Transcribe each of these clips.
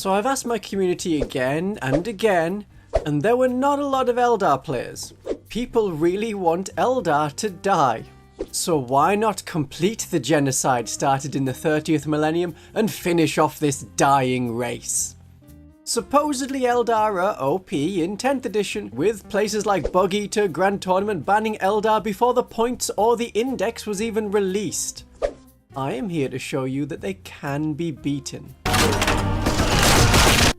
So I've asked my community again and again, and there were not a lot of Eldar players. People really want Eldar to die. So why not complete the genocide started in the 30th millennium and finish off this dying race? Supposedly Eldar are OP in 10th edition, with places like BugEater Grand Tournament banning Eldar before the points or the index was even released. I am here to show you that they can be beaten.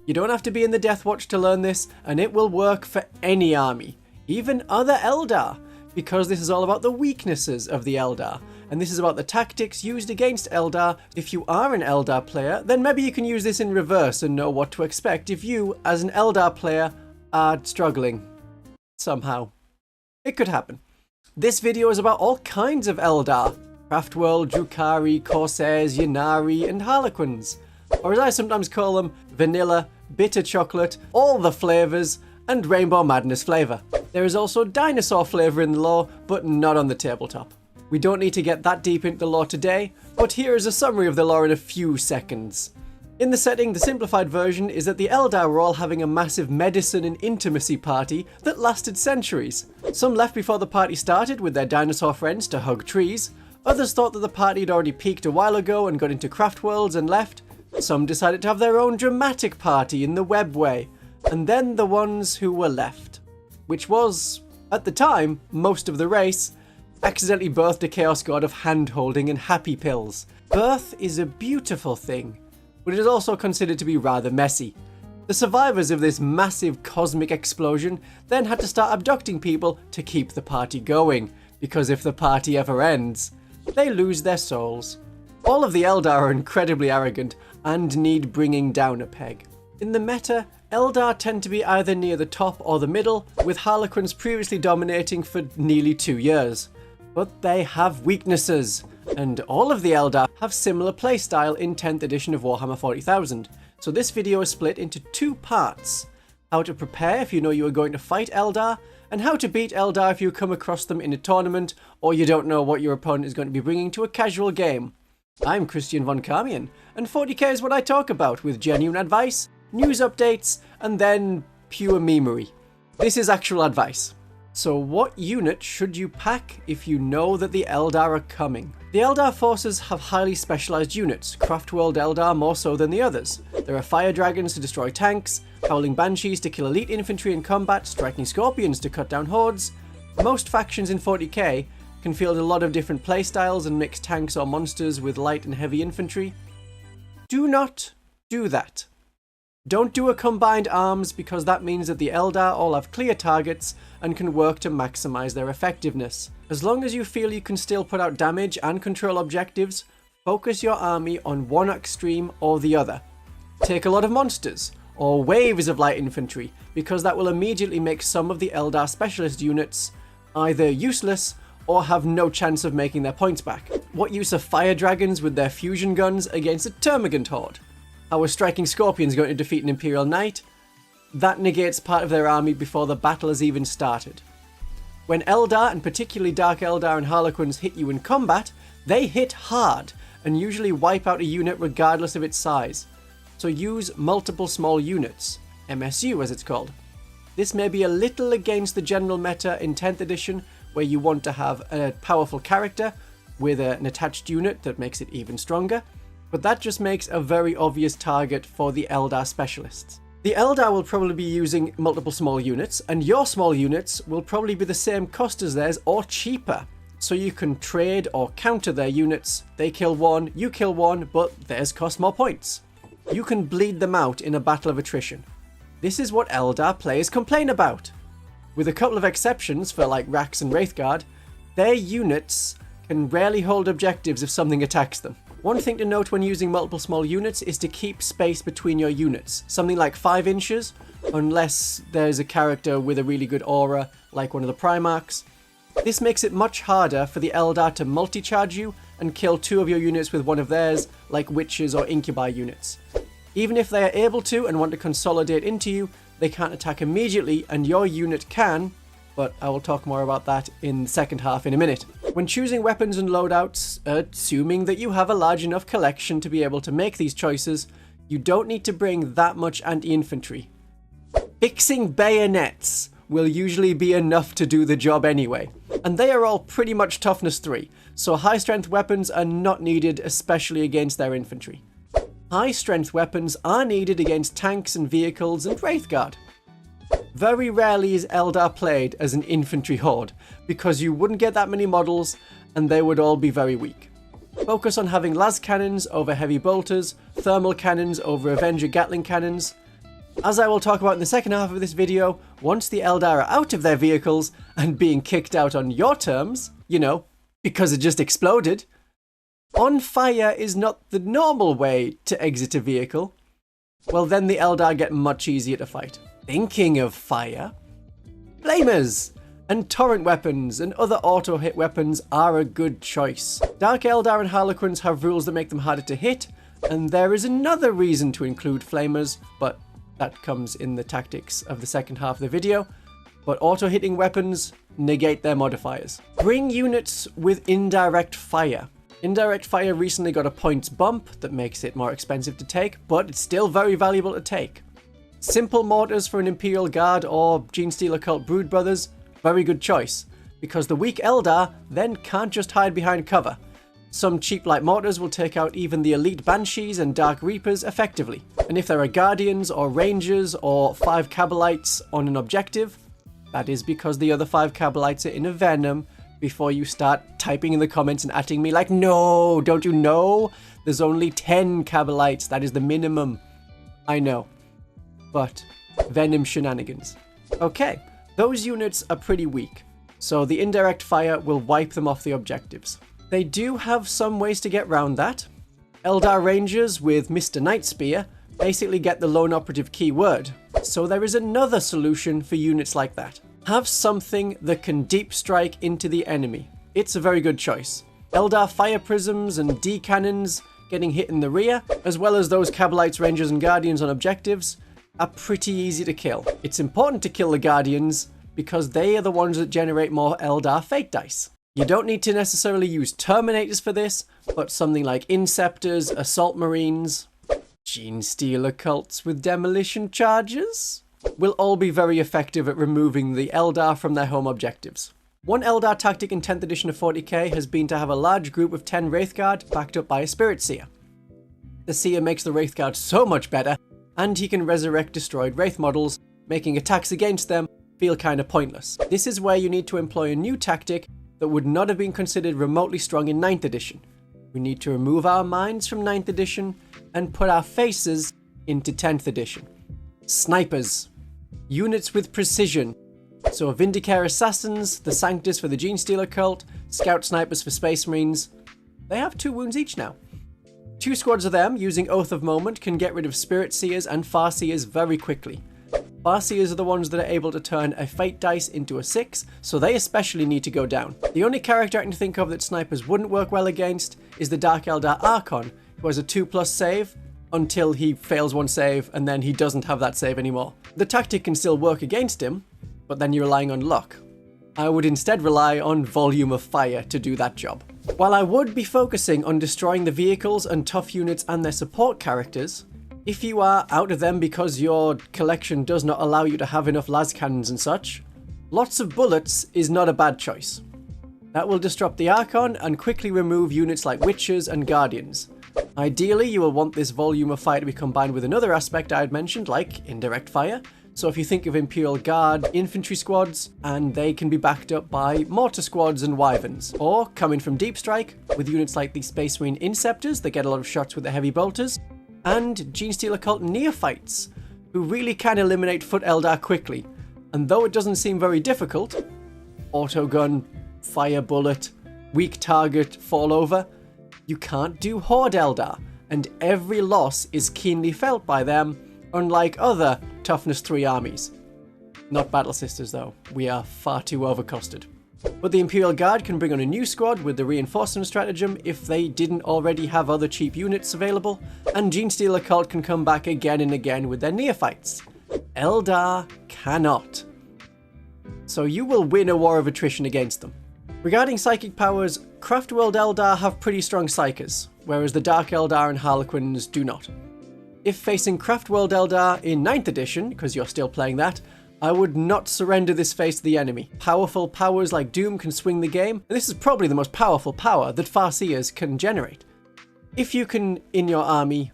You don't have to be in the Death Watch to learn this, and it will work for any army, even other Eldar, because this is all about the weaknesses of the Eldar, and this is about the tactics used against Eldar. If you are an Eldar player, then maybe you can use this in reverse and know what to expect if you, as an Eldar player, are struggling somehow. It could happen. This video is about all kinds of Eldar: craftworld, Drukhari, Corsairs, Ynnari and Harlequins, or as I sometimes call them, vanilla, bitter chocolate, all the flavours, and Rainbow Madness flavour. There is also dinosaur flavour in the lore, but not on the tabletop. We don't need to get that deep into the lore today, but here is a summary of the lore in a few seconds. In the setting, the simplified version is that the Eldar were all having a massive medicine and intimacy party that lasted centuries. Some left before the party started with their dinosaur friends to hug trees. Others thought that the party had already peaked a while ago and got into craft worlds and left. Some decided to have their own dramatic party in the web way. And then the ones who were left, which was, at the time, most of the race, accidentally birthed a chaos god of hand-holding and happy pills. Birth is a beautiful thing, but it is also considered to be rather messy. The survivors of this massive cosmic explosion then had to start abducting people to keep the party going, because if the party ever ends, they lose their souls. All of the Eldar are incredibly arrogant and need bringing down a peg. In the meta, Eldar tend to be either near the top or the middle, with Harlequins previously dominating for nearly 2 years. But they have weaknesses, and all of the Eldar have similar playstyle in 10th edition of Warhammer 40,000. So this video is split into 2 parts: how to prepare if you know you are going to fight Eldar, and how to beat Eldar if you come across them in a tournament or you don't know what your opponent is going to be bringing to a casual game. I'm Christian von Carmian, and 40k is what I talk about, with genuine advice, news updates, and then pure memery. This is actual advice. So what unit should you pack if you know that the Eldar are coming? The Eldar forces have highly specialised units, craftworld Eldar more so than the others. There are fire dragons to destroy tanks, howling banshees to kill elite infantry in combat, striking scorpions to cut down hordes. Most factions in 40k can field a lot of different playstyles and mix tanks or monsters with light and heavy infantry. Do not do that. Don't do a combined arms, because that means that the Eldar all have clear targets and can work to maximise their effectiveness. As long as you feel you can still put out damage and control objectives, focus your army on one extreme or the other. Take a lot of monsters, or waves of light infantry, because that will immediately make some of the Eldar specialist units either useless or have no chance of making their points back. What use of fire dragons with their fusion guns against a termagant horde? How are striking scorpions going to defeat an Imperial Knight? That negates part of their army before the battle has even started. When Eldar, and particularly Dark Eldar and Harlequins, hit you in combat, they hit hard and usually wipe out a unit regardless of its size. So use multiple small units, MSU as it's called. This may be a little against the general meta in 10th edition, where you want to have a powerful character with an attached unit that makes it even stronger, but that just makes a very obvious target for the Eldar specialists. The Eldar will probably be using multiple small units, and your small units will probably be the same cost as theirs or cheaper. So you can trade or counter their units. They kill one, you kill one, but theirs cost more points. You can bleed them out in a battle of attrition. This is what Eldar players complain about. With a couple of exceptions for like Rax and Wraithguard, their units can rarely hold objectives if something attacks them. One thing to note when using multiple small units is to keep space between your units, something like 5 inches, unless there's a character with a really good aura, like one of the Primarchs. This makes it much harder for the Eldar to multi-charge you and kill 2 of your units with one of theirs, like Witches or Incubi units. Even if they are able to and want to consolidate into you, they can't attack immediately, and your unit can, but I will talk more about that in the second half in a minute. When choosing weapons and loadouts, assuming that you have a large enough collection to be able to make these choices, You don't need to bring that much anti-infantry. Fixing bayonets will usually be enough to do the job anyway, and they are all pretty much toughness 3, so high strength weapons are not needed, especially against their infantry. High strength weapons are needed against tanks and vehicles and Wraithguard. Very rarely is Eldar played as an infantry horde, because you wouldn't get that many models and they would all be very weak. Focus on having las cannons over heavy bolters, thermal cannons over Avenger Gatling cannons. As I will talk about in the second half of this video, once the Eldar are out of their vehicles and being kicked out on your terms, you know, because it just exploded, on fire is not the normal way to exit a vehicle, well then the Eldar get much easier to fight. Thinking of fire, flamers and torrent weapons and other auto-hit weapons are a good choice. Dark Eldar and Harlequins have rules that make them harder to hit, and there is another reason to include flamers, but that comes in the tactics of the second half of the video. But auto-hitting weapons negate their modifiers. Bring units with indirect fire. Indirect fire recently got a points bump that makes it more expensive to take, but it's still very valuable to take. Simple mortars for an Imperial Guard or Genestealer Cult Brood Brothers, very good choice, because the weak Eldar then can't just hide behind cover. Some cheap light mortars will take out even the elite Banshees and Dark Reapers effectively. And if there are Guardians or Rangers or 5 Cabalites on an objective, that is because the other 5 Cabalites are in a Venom before you start typing in the comments and atting me like, no, don't you know? There's only 10 Cabalites, that is the minimum. I know, but Venom shenanigans. Okay, those units are pretty weak, so the indirect fire will wipe them off the objectives. They do have some ways to get around that. Eldar Rangers with Mr. Nightspear basically get the lone operative keyword, so there is another solution for units like that. Have something that can deep strike into the enemy. It's a very good choice. Eldar Fire Prisms and D-Cannons getting hit in the rear, as well as those Cabalites, Rangers and Guardians on objectives, are pretty easy to kill. It's important to kill the Guardians because they are the ones that generate more Eldar Fate Dice. You don't need to necessarily use Terminators for this, but something like Inceptors, Assault Marines, Genestealer cults with demolition charges will all be very effective at removing the Eldar from their home objectives. One Eldar tactic in 10th edition of 40k has been to have a large group of 10 Wraithguard backed up by a Spirit Seer. The Seer makes the Wraithguard so much better, and he can resurrect destroyed Wraith models, making attacks against them feel kinda pointless. This is where you need to employ a new tactic that would not have been considered remotely strong in 9th edition. We need to remove our minds from 9th edition and put our faces into 10th edition. Snipers. Units with precision. So Vindicare Assassins, the Sanctus for the Genestealer cult, Scout Snipers for Space Marines. They have 2 wounds each now. 2 squads of them using Oath of Moment can get rid of Spirit Seers and Farseers very quickly. Farseers are the ones that are able to turn a Fate Dice into a 6, so they especially need to go down. The only character I can think of that snipers wouldn't work well against is the Dark Eldar Archon, who has a 2+ save until he fails 1 save and then he doesn't have that save anymore. The tactic can still work against him, but then you're relying on luck. I would instead rely on Volume of Fire to do that job. While I would be focusing on destroying the vehicles and tough units and their support characters, if you are out of them because your collection does not allow you to have enough las cannons and such, lots of bullets is not a bad choice. That will disrupt the Archon and quickly remove units like Witchers and Guardians. Ideally, you will want this Volume of Fire to be combined with another aspect I had mentioned, like indirect fire. So if you think of Imperial Guard infantry squads, and they can be backed up by mortar squads and wyverns, or coming from Deep Strike with units like the Space Marine Inceptors that get a lot of shots with the heavy bolters, and Genestealer cult Neophytes, who really can eliminate Foot Eldar quickly. And though it doesn't seem very difficult, autogun, fire bullet, weak target, fall over, you can't do Horde Eldar, and every loss is keenly felt by them, unlike other Toughness 3 armies. Not Battle Sisters though, we are far too overcosted. But the Imperial Guard can bring on a new squad with the reinforcement stratagem if they didn't already have other cheap units available, and Genestealer cult can come back again and again with their Neophytes. Eldar cannot. So you will win a war of attrition against them. Regarding psychic powers, Craftworld Eldar have pretty strong psychers, whereas the Dark Eldar and Harlequins do not. If facing Craftworld Eldar in 9th edition, because you're still playing that, I would not surrender this face to the enemy. Powerful powers like Doom can swing the game, and this is probably the most powerful power that Farseers can generate. If you can, in your army,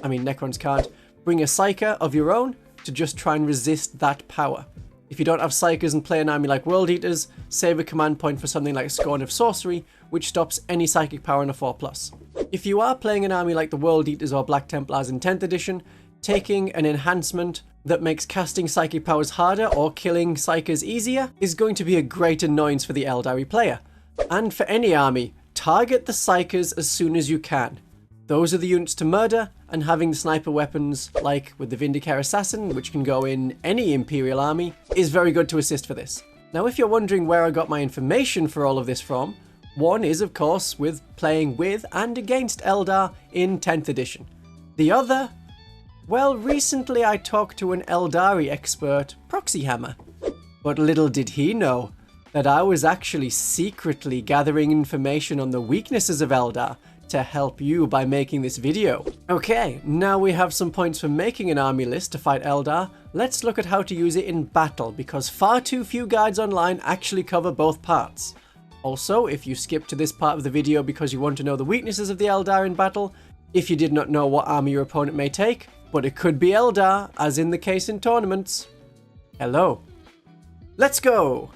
I mean Necrons can't, bring a Psyker of your own to just try and resist that power. If you don't have Psykers and play an army like World Eaters, save a command point for something like Scorn of Sorcery, which stops any psychic power in a 4+. If you are playing an army like the World Eaters or Black Templars in 10th edition, taking an enhancement that makes casting psychic powers harder or killing Psykers easier is going to be a great annoyance for the Aeldari player. And for any army, target the Psykers as soon as you can. Those are the units to murder, and having the sniper weapons, like with the Vindicare Assassin, which can go in any Imperial army, is very good to assist for this. Now, if you're wondering where I got my information for all of this from, one is, of course, with playing with and against Eldar in 10th edition. The other, well, recently I talked to an Aeldari expert, Proxy Hammer. But little did he know that I was actually secretly gathering information on the weaknesses of Eldar to help you by making this video. Okay, now we have some points for making an army list to fight Eldar. Let's look at how to use it in battle, because far too few guides online actually cover both parts. Also, if you skip to this part of the video because you want to know the weaknesses of the Eldar in battle, if you did not know what army your opponent may take, but it could be Eldar, as in the case in tournaments, hello. Let's go!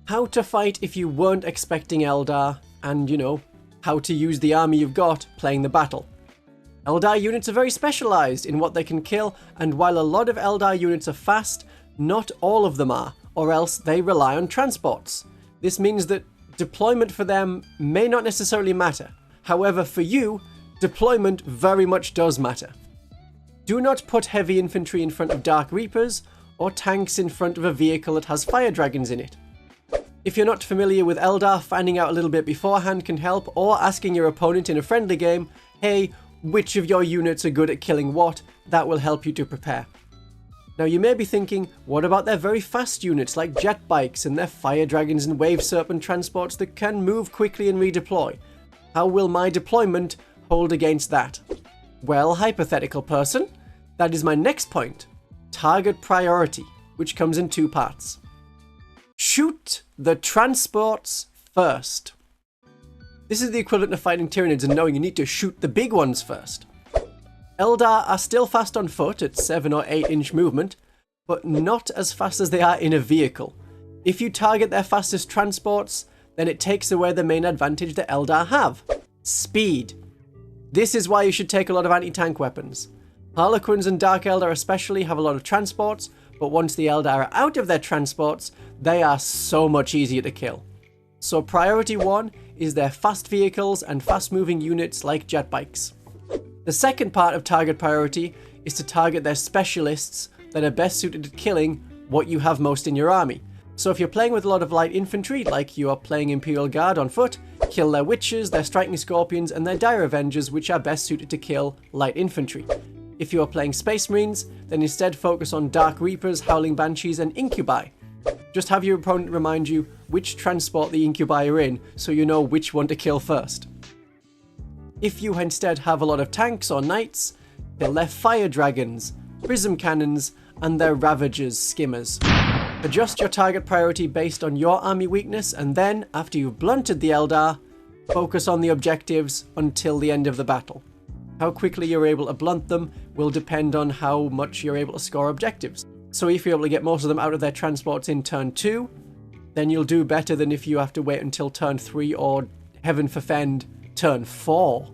How to fight if you weren't expecting Eldar, and you know, how to use the army you've got playing the battle. Eldar units are very specialized in what they can kill, and while a lot of Eldar units are fast, not all of them are, or else they rely on transports. This means that deployment for them may not necessarily matter. However, for you, deployment very much does matter. Do not put heavy infantry in front of Dark Reapers, or tanks in front of a vehicle that has fire dragons in it. If you're not familiar with Eldar, finding out a little bit beforehand can help, or asking your opponent in a friendly game, hey, which of your units are good at killing what? That will help you to prepare. Now you may be thinking, what about their very fast units like jet bikes and their fire dragons and wave serpent transports that can move quickly and redeploy? How will my deployment hold against that? Well, hypothetical person, that is my next point. Target priority, which comes in two parts. Shoot the transports first. This is the equivalent of fighting Tyranids and knowing you need to shoot the big ones first. Eldar are still fast on foot at 7 or 8 inch movement, but not as fast as they are in a vehicle. If you target their fastest transports, then it takes away the main advantage that Eldar have: speed. This is why you should take a lot of anti-tank weapons. Harlequins and Dark Eldar especially have a lot of transports, but once the Eldar are out of their transports, they are so much easier to kill. So priority 1 is their fast vehicles and fast moving units like jet bikes. The second part of target priority is to target their specialists that are best suited to killing what you have most in your army. So if you're playing with a lot of light infantry, like you are playing Imperial Guard on foot, kill their witches, their striking scorpions, and their dire avengers, which are best suited to kill light infantry. If you are playing Space Marines, then instead focus on Dark Reapers, Howling Banshees, and Incubi. Just have your opponent remind you which transport the Incubi are in, so you know which one to kill first. If you instead have a lot of tanks or knights, kill their fire dragons, prism cannons, and their ravagers, skimmers. Adjust your target priority based on your army weakness, and then, after you've blunted the Eldar, focus on the objectives until the end of the battle. How quickly you're able to blunt them will depend on how much you're able to score objectives. So if you're able to get most of them out of their transports in turn 2, then you'll do better than if you have to wait until turn 3 or, heaven forfend, turn 4.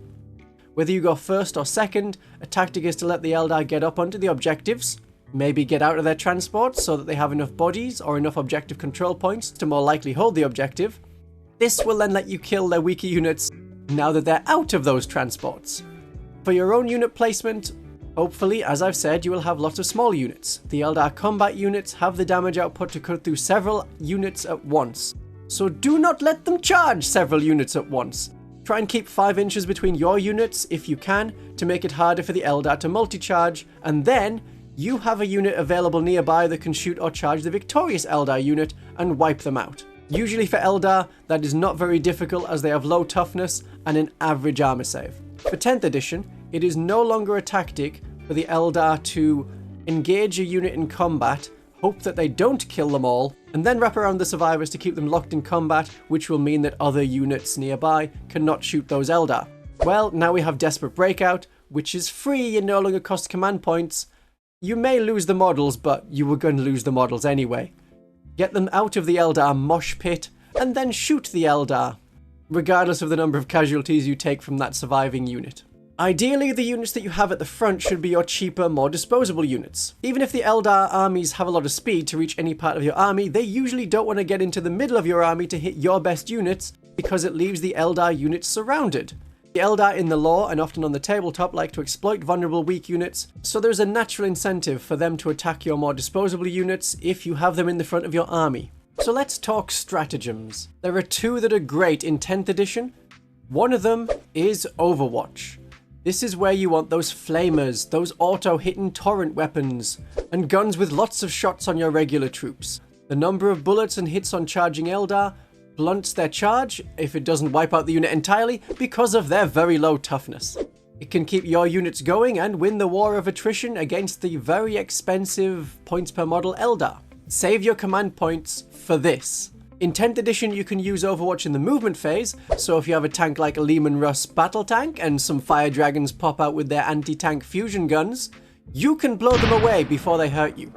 Whether you go first or second, a tactic is to let the Eldar get up onto the objectives, maybe get out of their transports so that they have enough bodies or enough objective control points to more likely hold the objective. This will then let you kill their weaker units now that they're out of those transports. For your own unit placement, hopefully, as I've said, you will have lots of small units. The Eldar combat units have the damage output to cut through several units at once. So do not let them charge several units at once. Try and keep 5 inches between your units if you can, to make it harder for the Eldar to multi-charge, and then you have a unit available nearby that can shoot or charge the victorious Eldar unit and wipe them out. Usually for Eldar, that is not very difficult as they have low toughness and an average armor save. For 10th edition, it is no longer a tactic for the Eldar to engage a unit in combat, hope that they don't kill them all, and then wrap around the survivors to keep them locked in combat, which will mean that other units nearby cannot shoot those Eldar. Well, now we have Desperate Breakout, which is free and no longer costs command points. You may lose the models, but you were going to lose the models anyway. Get them out of the Eldar mosh pit, and then shoot the Eldar, regardless of the number of casualties you take from that surviving unit. Ideally, the units that you have at the front should be your cheaper, more disposable units. Even if the Eldar armies have a lot of speed to reach any part of your army, they usually don't want to get into the middle of your army to hit your best units, because it leaves the Eldar units surrounded. The Eldar in the lore and often on the tabletop like to exploit vulnerable weak units, so there's a natural incentive for them to attack your more disposable units if you have them in the front of your army. So let's talk stratagems. There are two that are great in 10th edition. One of them is Overwatch. This is where you want those flamers, those auto-hitting torrent weapons, and guns with lots of shots on your regular troops. The number of bullets and hits on charging Eldar blunts their charge if it doesn't wipe out the unit entirely because of their very low toughness. It can keep your units going and win the war of attrition against the very expensive points per model Eldar. Save your command points for this. In 10th edition, you can use Overwatch in the movement phase, so if you have a tank like a Leman Russ battle tank and some fire dragons pop out with their anti-tank fusion guns, you can blow them away before they hurt you.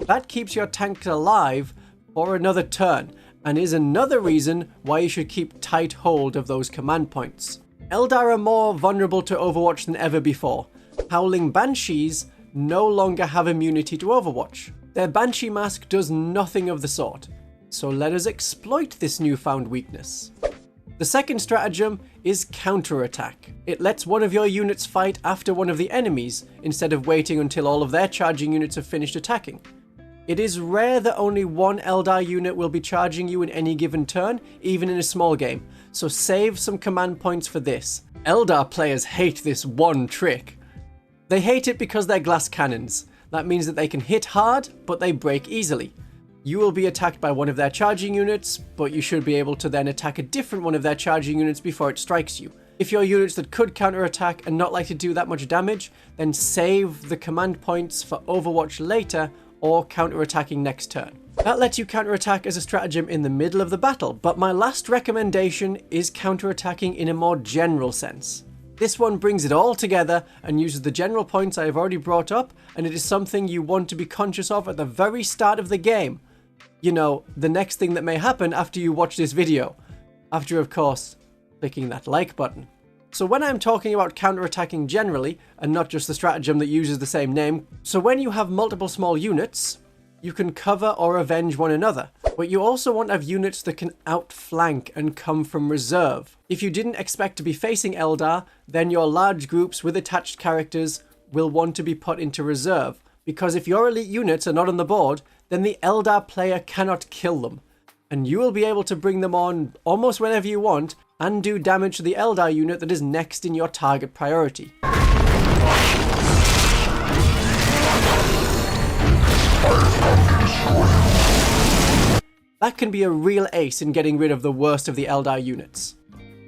That keeps your tank alive for another turn, and is another reason why you should keep tight hold of those command points. Eldar are more vulnerable to Overwatch than ever before. Howling Banshees no longer have immunity to Overwatch. Their Banshee mask does nothing of the sort. So let us exploit this newfound weakness. The second stratagem is counterattack. It lets one of your units fight after one of the enemies, instead of waiting until all of their charging units have finished attacking. It is rare that only one Eldar unit will be charging you in any given turn, even in a small game, so save some command points for this. Eldar players hate this one trick. They hate it because they're glass cannons. That means that they can hit hard, but they break easily. You will be attacked by one of their charging units, but you should be able to then attack a different one of their charging units before it strikes you. If you're units that could counterattack and not like to do that much damage, then save the command points for Overwatch later or counterattacking next turn. That lets you counterattack as a stratagem in the middle of the battle, but my last recommendation is counterattacking in a more general sense. This one brings it all together and uses the general points I have already brought up, and it is something you want to be conscious of at the very start of the game. You know, the next thing that may happen after you watch this video. After, of course, clicking that like button. So when I'm talking about counterattacking generally, and not just the stratagem that uses the same name, so when you have multiple small units, you can cover or avenge one another, but you also want to have units that can outflank and come from reserve. If you didn't expect to be facing Eldar, then your large groups with attached characters will want to be put into reserve, because if your elite units are not on the board, then the Eldar player cannot kill them, and you will be able to bring them on almost whenever you want and do damage to the Eldar unit that is next in your target priority. That can be a real ace in getting rid of the worst of the Eldar units.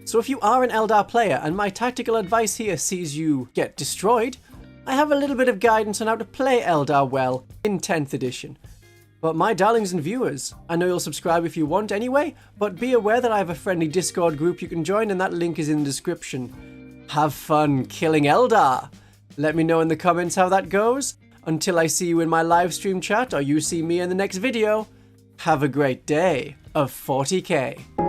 So if you are an Eldar player and my tactical advice here sees you get destroyed, I have a little bit of guidance on how to play Eldar well in 10th edition. But my darlings and viewers, I know you'll subscribe if you want anyway, but be aware that I have a friendly Discord group you can join, and that link is in the description. Have fun killing Eldar! Let me know in the comments how that goes. Until I see you in my live stream chat or you see me in the next video, have a great day of 40k.